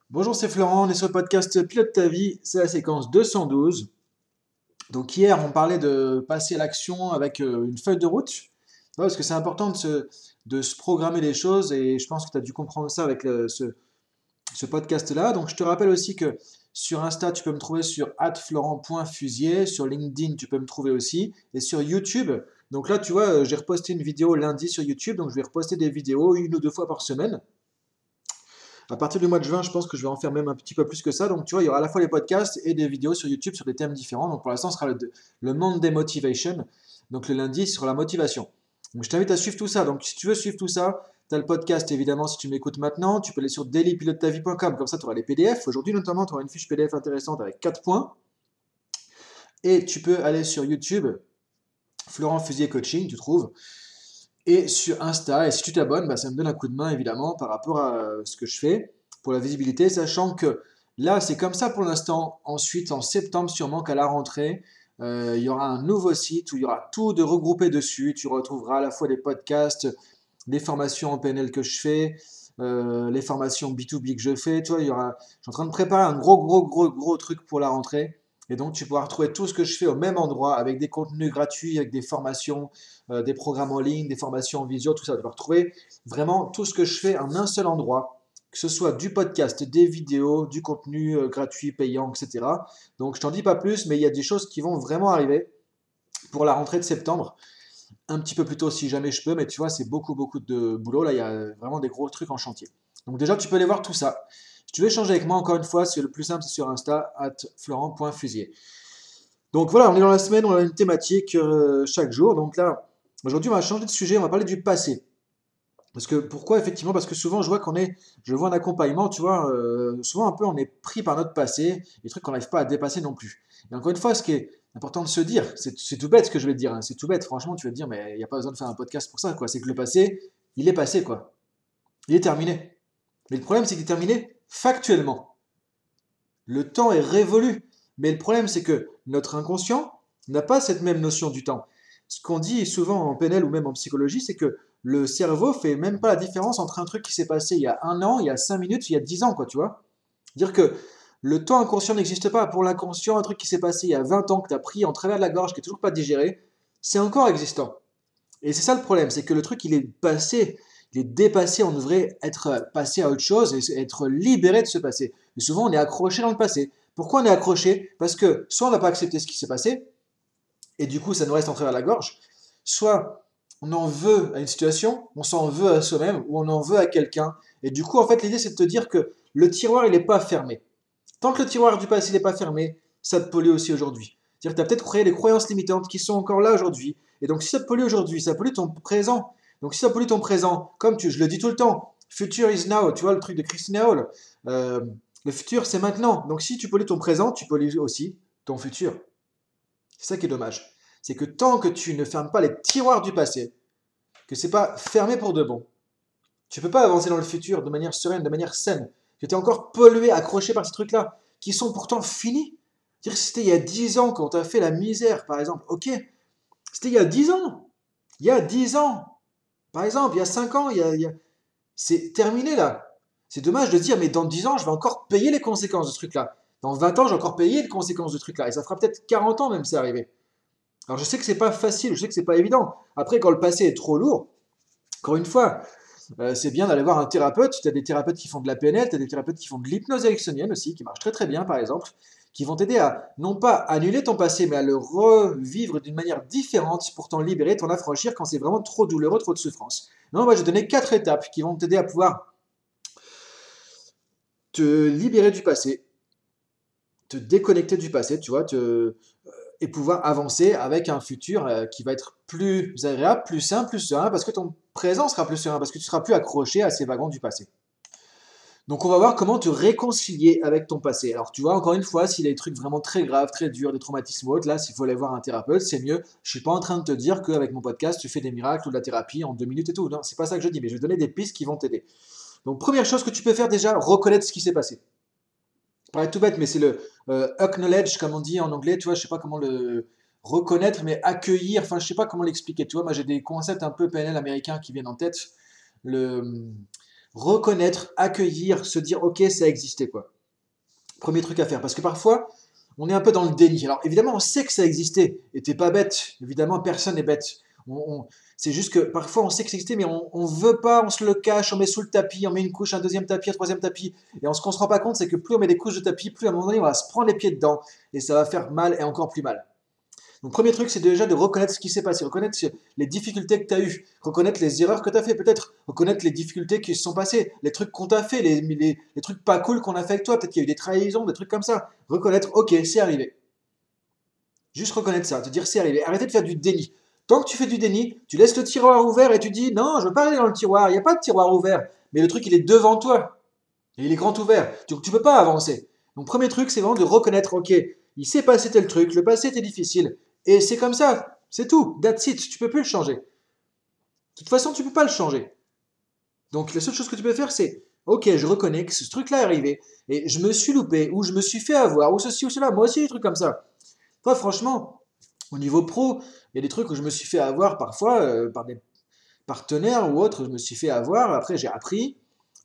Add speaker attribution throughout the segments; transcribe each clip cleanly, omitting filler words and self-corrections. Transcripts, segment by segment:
Speaker 1: Bonjour, c'est Florent, on est sur le podcast Pilote ta vie, c'est la séquence 212. Donc hier, on parlait de passer à l'action avec une feuille de route. Ouais, parce que c'est important de se programmer les choses et je pense que tu as dû comprendre ça avec ce podcast-là. Donc je te rappelle aussi que sur Insta, tu peux me trouver sur @florent.fusier, sur LinkedIn, tu peux me trouver aussi, et sur YouTube. Donc là, tu vois, j'ai reposté une vidéo lundi sur YouTube, donc je vais reposter des vidéos une ou deux fois par semaine. À partir du mois de juin, je pense que je vais en faire même un petit peu plus que ça. Donc, tu vois, il y aura à la fois les podcasts et des vidéos sur YouTube sur des thèmes différents. Donc, pour l'instant, ce sera le Monday Motivation. Donc, le lundi sur la motivation. Donc, je t'invite à suivre tout ça. Donc, si tu veux suivre tout ça, tu as le podcast, évidemment, si tu m'écoutes maintenant. Tu peux aller sur dailypilotetavie.com. Comme ça, tu auras les PDF. Aujourd'hui, notamment, tu auras une fiche PDF intéressante avec 4 points. Et tu peux aller sur YouTube, Florent Fusier Coaching, tu trouves. Et sur Insta, et si tu t'abonnes, bah, ça me donne un coup de main évidemment par rapport à ce que je fais pour la visibilité, sachant que là c'est comme ça pour l'instant. Ensuite, en septembre, sûrement qu'à la rentrée, il y aura un nouveau site où il y aura tout de regroupé dessus. Tu retrouveras à la fois des podcasts, des formations en PNL que je fais, les formations B2B que je fais. Tu vois, je suis en train de préparer un gros truc pour la rentrée. Et donc, tu pourras retrouver tout ce que je fais au même endroit avec des contenus gratuits, avec des formations, des programmes en ligne, des formations en visio, tout ça. Tu vas retrouver vraiment tout ce que je fais en un seul endroit, que ce soit du podcast, des vidéos, du contenu gratuit, payant, etc. Donc je t'en dis pas plus, mais il y a des choses qui vont vraiment arriver pour la rentrée de septembre. Un petit peu plus tôt si jamais je peux, mais tu vois, c'est beaucoup de boulot. Là, il y a vraiment des gros trucs en chantier. Donc déjà, tu peux aller voir tout ça. Si tu veux échanger avec moi, encore une fois, c'est le plus simple, c'est sur Insta, @florent.fusier. Donc voilà, on est dans la semaine, on a une thématique chaque jour. Donc là, aujourd'hui, on va changer de sujet, on va parler du passé. Parce que pourquoi effectivement? Parce que souvent je vois je vois un accompagnement, tu vois, souvent un peu on est pris par notre passé, des trucs qu'on n'arrive pas à dépasser non plus. Et encore une fois, ce qui est important de se dire, c'est tout bête ce que je vais te dire, hein, c'est tout bête, franchement, tu vas te dire, mais il n'y a pas besoin de faire un podcast pour ça, quoi. C'est que le passé, il est passé, quoi. Il est terminé. Mais le problème, c'est qu'il est terminé factuellement. Le temps est révolu. Mais le problème, c'est que notre inconscient n'a pas cette même notion du temps. Ce qu'on dit souvent en PNL ou même en psychologie, c'est que le cerveau fait même pas la différence entre un truc qui s'est passé il y a un an, il y a 5 minutes, il y a 10 ans, quoi, tu vois. Dire que le temps inconscient n'existe pas. Pour l'inconscient, un truc qui s'est passé il y a 20 ans, que tu as pris en travers de la gorge, qui n'est toujours pas digéré, c'est encore existant. Et c'est ça le problème, c'est que le truc, il est passé, il est dépassé, on devrait être passé à autre chose et être libéré de ce passé. Mais souvent, on est accroché dans le passé. Pourquoi on est accroché? Parce que soit on n'a pas accepté ce qui s'est passé, et du coup, ça nous reste en travers de la gorge, soit on en veut à une situation, on s'en veut à soi-même, ou on en veut à quelqu'un. Et du coup, en fait, l'idée, c'est de te dire que le tiroir, il n'est pas fermé. Tant que le tiroir du passé n'est pas fermé, ça te pollue aussi aujourd'hui. C'est-à-dire que tu as peut-être créé des croyances limitantes qui sont encore là aujourd'hui. Et donc, si ça te pollue aujourd'hui, ça pollue ton présent. Donc, si ça pollue ton présent, comme je le dis tout le temps, future is now, tu vois le truc de Christina Hall, euh, le futur c'est maintenant. Donc, si tu pollues ton présent, tu pollues aussi ton futur. C'est ça qui est dommage. C'est que tant que tu ne fermes pas les tiroirs du passé, que c'est pas fermé pour de bon, tu peux pas avancer dans le futur de manière sereine, de manière saine. Tu es encore pollué, accroché par ces trucs-là, qui sont pourtant finis. Dire que c'était il y a 10 ans quand tu as fait la misère, par exemple. Ok, c'était il y a 10 ans. Il y a 10 ans. Par exemple, il y a 5 ans, c'est terminé là. C'est dommage de dire, mais dans 10 ans, je vais encore payer les conséquences de ce truc-là. Dans 20 ans, je vais encore payer les conséquences de ce truc-là. Et ça fera peut-être 40 ans même, c'est arrivé. Alors je sais que c'est pas facile, je sais que c'est pas évident. Après, quand le passé est trop lourd, encore une fois, c'est bien d'aller voir un thérapeute. Tu as des thérapeutes qui font de la PNL, tu as des thérapeutes qui font de l'hypnose ericksonienne aussi, qui marche très bien par exemple, qui vont t'aider à non pas annuler ton passé, mais à le revivre d'une manière différente pour t'en libérer, t'en affranchir quand c'est vraiment trop douloureux, trop de souffrance. Non, moi je vais donner 4 étapes qui vont t'aider à pouvoir te libérer du passé, te déconnecter du passé, tu vois, et pouvoir avancer avec un futur qui va être plus agréable, plus simple, plus serein, parce que ton présent sera plus serein, parce que tu seras plus accroché à ces wagons du passé. Donc on va voir comment te réconcilier avec ton passé. Alors tu vois, encore une fois, s'il y a des trucs vraiment très graves, très durs, des traumatismes ou autres, là, s'il faut aller voir un thérapeute, c'est mieux. Je suis pas en train de te dire qu'avec mon podcast, tu fais des miracles ou de la thérapie en 2 minutes et tout. Non, c'est pas ça que je dis, mais je vais te donner des pistes qui vont t'aider. Donc première chose que tu peux faire déjà, reconnaître ce qui s'est passé. Ça paraît tout bête, mais c'est le acknowledge, comme on dit en anglais, tu vois, je sais pas comment le reconnaître, mais accueillir, enfin je sais pas comment l'expliquer, tu vois, moi j'ai des concepts un peu PNL américains qui viennent en tête. Le reconnaître, accueillir, se dire ok, ça a existé quoi. Premier truc à faire, parce que parfois, on est un peu dans le déni. Alors évidemment, on sait que ça existait, et t'es pas bête, évidemment, personne n'est bête. C'est juste que parfois on sait que ça existait, mais on veut pas, on se le cache, on met sous le tapis, on met une couche, un deuxième tapis, un troisième tapis, et ce qu'on se rend pas compte, c'est que plus on met des couches de tapis, plus à un moment donné, on va se prendre les pieds dedans, et ça va faire mal, et encore plus mal. Donc, premier truc, c'est déjà de reconnaître ce qui s'est passé, reconnaître les difficultés que tu as eues, reconnaître les erreurs que tu as fait, peut-être reconnaître les difficultés qui se sont passées, les trucs qu'on t'a fait, les trucs pas cool qu'on a fait avec toi, peut-être qu'il y a eu des trahisons, des trucs comme ça. Reconnaître, ok, c'est arrivé. Juste reconnaître ça, te dire c'est arrivé. Arrêtez de faire du déni. Tant que tu fais du déni, tu laisses le tiroir ouvert et tu dis non, je veux pas aller dans le tiroir, il n'y a pas de tiroir ouvert. Mais le truc, il est devant toi. Et il est grand ouvert. Donc tu peux pas avancer. Donc premier truc, c'est vraiment de reconnaître, ok, il s'est passé tel truc, le passé était difficile. Et c'est comme ça, c'est tout, that's it, tu peux plus le changer. De toute façon, tu peux pas le changer. Donc la seule chose que tu peux faire, c'est, ok, je reconnais que ce truc-là est arrivé, et je me suis loupé, ou je me suis fait avoir, ou ceci ou cela, moi aussi des trucs comme ça. Toi, franchement, au niveau pro, il y a des trucs où je me suis fait avoir parfois par des partenaires ou autres, je me suis fait avoir, après j'ai appris.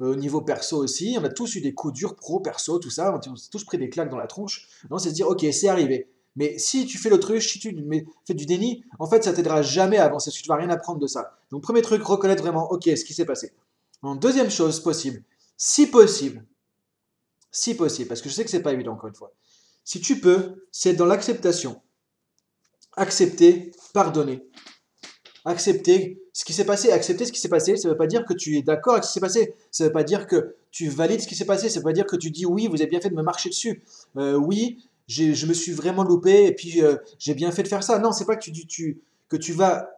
Speaker 1: Au niveau perso aussi, on a tous eu des coups durs pro, perso, tout ça, on s'est tous pris des claques dans la tronche. Non, c'est se dire, ok, c'est arrivé. Mais si tu fais l'autruche, si tu fais du déni, en fait, ça t'aidera jamais à avancer, parce que tu vas rien apprendre de ça. Donc, premier truc, reconnaître vraiment, ok, ce qui s'est passé. Donc, deuxième chose possible, si possible, parce que je sais que c'est pas évident encore une fois. Si tu peux, c'est être dans l'acceptation. Accepter, pardonner. Accepter ce qui s'est passé. Accepter ce qui s'est passé, ça ne veut pas dire que tu es d'accord avec ce qui s'est passé. Ça ne veut pas dire que tu valides ce qui s'est passé. Ça ne veut pas dire que tu dis oui, vous avez bien fait de me marcher dessus. Oui, je me suis vraiment loupé et puis j'ai bien fait de faire ça. Non, c'est pas que que tu vas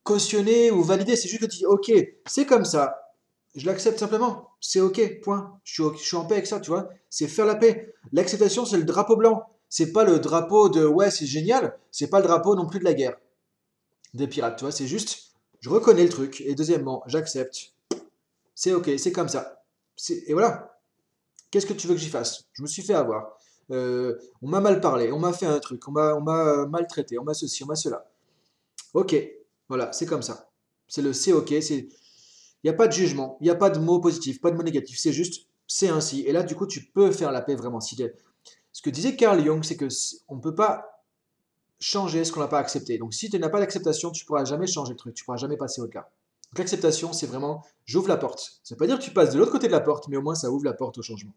Speaker 1: cautionner ou valider. C'est juste que tu dis ok, c'est comme ça. Je l'accepte simplement. C'est ok, point. Je suis en paix avec ça, tu vois. C'est faire la paix. L'acceptation, c'est le drapeau blanc. C'est pas le drapeau de ouais, c'est génial. C'est pas le drapeau non plus de la guerre des pirates, tu vois, c'est juste, je reconnais le truc, et deuxièmement, j'accepte, c'est ok, c'est comme ça. Et voilà, qu'est-ce que tu veux que j'y fasse? Je me suis fait avoir. On m'a mal parlé, on m'a fait un truc, on m'a maltraité, on m'a ceci, on m'a cela. Ok, voilà, c'est comme ça. C'est ok, il n'y a pas de jugement, il n'y a pas de mots positifs, pas de mots négatifs, c'est juste, c'est ainsi. Et là, du coup, tu peux faire la paix vraiment. Ce que disait Carl Jung, c'est que on ne peut pas changer ce qu'on n'a pas accepté. Donc si tu n'as pas d'acceptation, tu ne pourras jamais changer le truc, tu ne pourras jamais passer au-delà. Donc l'acceptation, c'est vraiment, j'ouvre la porte. Ça ne veut pas dire que tu passes de l'autre côté de la porte, mais au moins ça ouvre la porte au changement.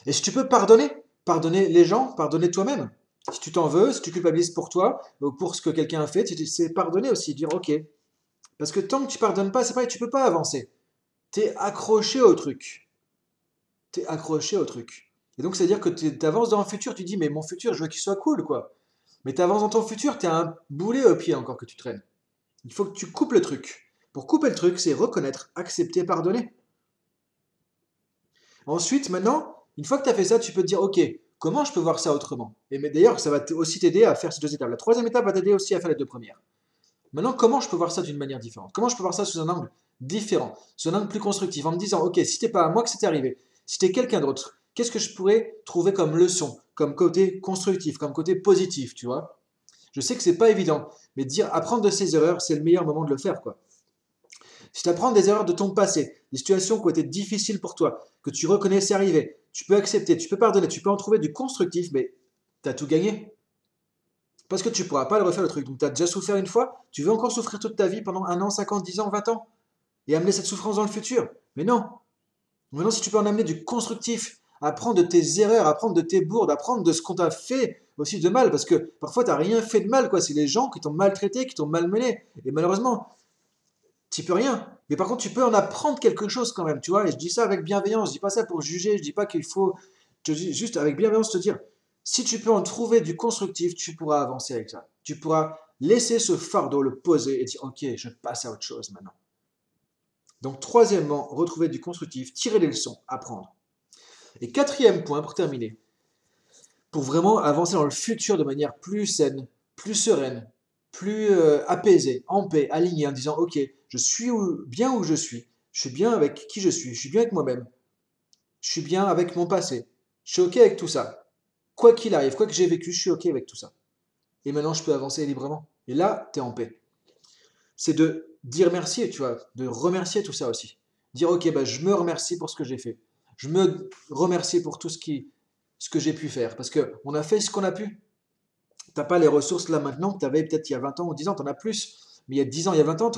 Speaker 1: Et si tu peux pardonner, pardonner les gens, pardonner toi-même. Si tu t'en veux, si tu culpabilises pour toi, ou pour ce que quelqu'un a fait, c'est pardonner aussi, dire ok. Parce que tant que tu pardonnes pas, c'est pareil, tu peux pas avancer. Tu es accroché au truc. Tu es accroché au truc. Et donc, c'est-à-dire que tu avances dans le futur, tu dis, mais mon futur, je veux qu'il soit cool, quoi. Mais tu avances dans ton futur, tu as un boulet au pied encore que tu traînes. Il faut que tu coupes le truc. Pour couper le truc, c'est reconnaître, accepter, pardonner. Ensuite, maintenant, une fois que tu as fait ça, tu peux te dire, ok, comment je peux voir ça autrement? Et d'ailleurs, ça va aussi t'aider à faire ces deux étapes. La troisième étape va t'aider aussi à faire les deux premières. Maintenant, comment je peux voir ça d'une manière différente? Comment je peux voir ça sous un angle différent, sous un angle plus constructif, en me disant, ok, si c'était pas à moi que c'était arrivé, si c'était quelqu'un d'autre, qu'est-ce que je pourrais trouver comme leçon, comme côté constructif, comme côté positif, tu vois? Je sais que c'est pas évident, mais apprendre de ses erreurs, c'est le meilleur moment de le faire, quoi. Si tu apprends des erreurs de ton passé, des situations qui ont été difficiles pour toi, que tu reconnais c'est arrivé, tu peux accepter, tu peux pardonner, tu peux en trouver du constructif, mais tu as tout gagné. Parce que tu ne pourras pas le refaire le truc. Donc tu as déjà souffert une fois, tu veux encore souffrir toute ta vie pendant 1 an, 5 ans, 10 ans, 20 ans, et amener cette souffrance dans le futur. Mais non. Maintenant, si tu peux en amener du constructif, apprendre de tes erreurs, apprendre de tes bourdes, apprendre de ce qu'on t'a fait aussi de mal, parce que parfois tu n'as rien fait de mal, quoi. C'est les gens qui t'ont maltraité, qui t'ont malmené. Et malheureusement, tu peux rien. Mais par contre, tu peux en apprendre quelque chose quand même, tu vois. Et je dis ça avec bienveillance, je dis pas ça pour juger, je dis pas qu'il faut. Je dis juste avec bienveillance te dire, si tu peux en trouver du constructif, tu pourras avancer avec ça. Tu pourras laisser ce fardeau, le poser et dire, ok, je passe à autre chose maintenant. Donc, troisièmement, retrouver du constructif, tirer les leçons, apprendre. Et quatrième point, pour terminer, pour vraiment avancer dans le futur de manière plus saine, plus sereine, plus apaisée, en paix, alignée, en disant, ok, je suis bien où je suis bien avec qui je suis bien avec moi-même, je suis bien avec mon passé, je suis ok avec tout ça. Quoi qu'il arrive, quoi que j'ai vécu, je suis ok avec tout ça. Et maintenant, je peux avancer librement. Et là, tu es en paix. C'est de dire merci, tu vois, de remercier tout ça aussi. Dire, ok, bah, je me remercie pour ce que j'ai fait. Je me remercie pour tout ce que j'ai pu faire. Parce qu'on a fait ce qu'on a pu. T'as pas les ressources là maintenant que tu avais peut-être il y a 20 ans ou 10 ans, tu en as plus. Mais il y a 10 ans, il y a 20 ans,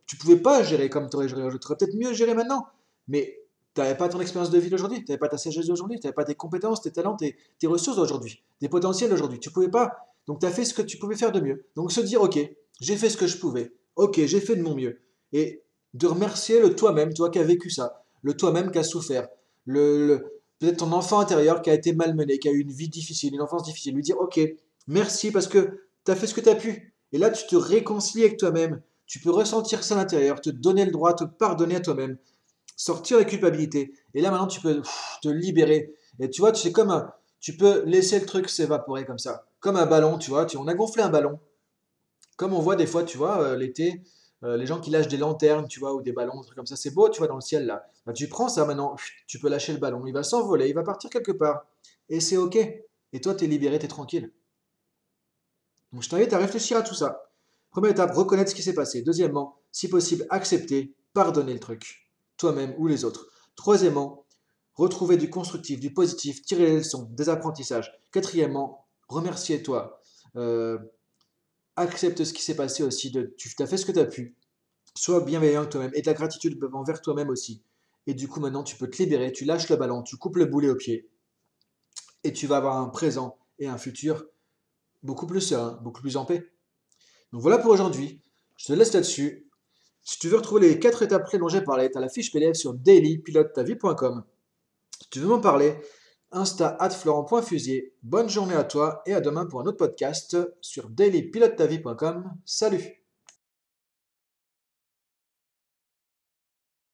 Speaker 1: tu pouvais pas gérer comme tu aurais géré aujourd'hui. Tu aurais peut-être mieux géré maintenant. Mais tu n'avais pas ton expérience de vie d'aujourd'hui, tu n'avais pas ta sagesse d'aujourd'hui, tu n'avais pas tes compétences, tes talents, tes ressources d'aujourd'hui, tes potentiels d'aujourd'hui. Tu pouvais pas. Donc tu as fait ce que tu pouvais faire de mieux. Donc se dire, ok, j'ai fait ce que je pouvais. Ok, j'ai fait de mon mieux. Et de remercier le toi-même, toi qui as vécu ça, le toi-même qui a souffert, peut-être ton enfant intérieur qui a été malmené, qui a eu une vie difficile, une enfance difficile. Lui dire, ok, merci parce que tu as fait ce que tu as pu. Et là, tu te réconcilies avec toi-même. Tu peux ressentir ça à l'intérieur, te donner le droit, te pardonner à toi-même, sortir la culpabilité. Et là, maintenant, tu peux te libérer. Et tu vois, tu sais, tu peux laisser le truc s'évaporer comme ça. Comme un ballon, tu vois. On a gonflé un ballon. Comme on voit des fois, tu vois, l'été, les gens qui lâchent des lanternes, tu vois, ou des ballons, des trucs comme ça. C'est beau, tu vois, dans le ciel, là. Bah, tu prends ça maintenant, tu peux lâcher le ballon. Il va s'envoler, il va partir quelque part. Et c'est OK. Et toi, tu es libéré, tu es tranquille. Donc, je t'invite à réfléchir à tout ça. Première étape, reconnaître ce qui s'est passé. Deuxièmement, si possible, accepter, pardonner le truc, toi-même ou les autres. Troisièmement, retrouver du constructif, du positif, tirer les leçons, des apprentissages. Quatrièmement, remercier-toi. Euh, Accepte ce qui s'est passé aussi. Tu as fait ce que tu as pu. Sois bienveillant avec toi-même et de la gratitude envers toi-même aussi. Et du coup, maintenant, tu peux te libérer. Tu lâches le ballon, tu coupes le boulet au pied. Et tu vas avoir un présent et un futur beaucoup plus serein, beaucoup plus en paix. Donc voilà pour aujourd'hui. Je te laisse là-dessus. Si tu veux retrouver les 4 étapes clés dont j'ai parlé, tu as la fiche PDF sur dailypilotetavie.com. Si tu veux m'en parler, Insta @florent.fusier. Bonne journée à toi et à demain pour un autre podcast sur dailypilotetavie.com. Salut!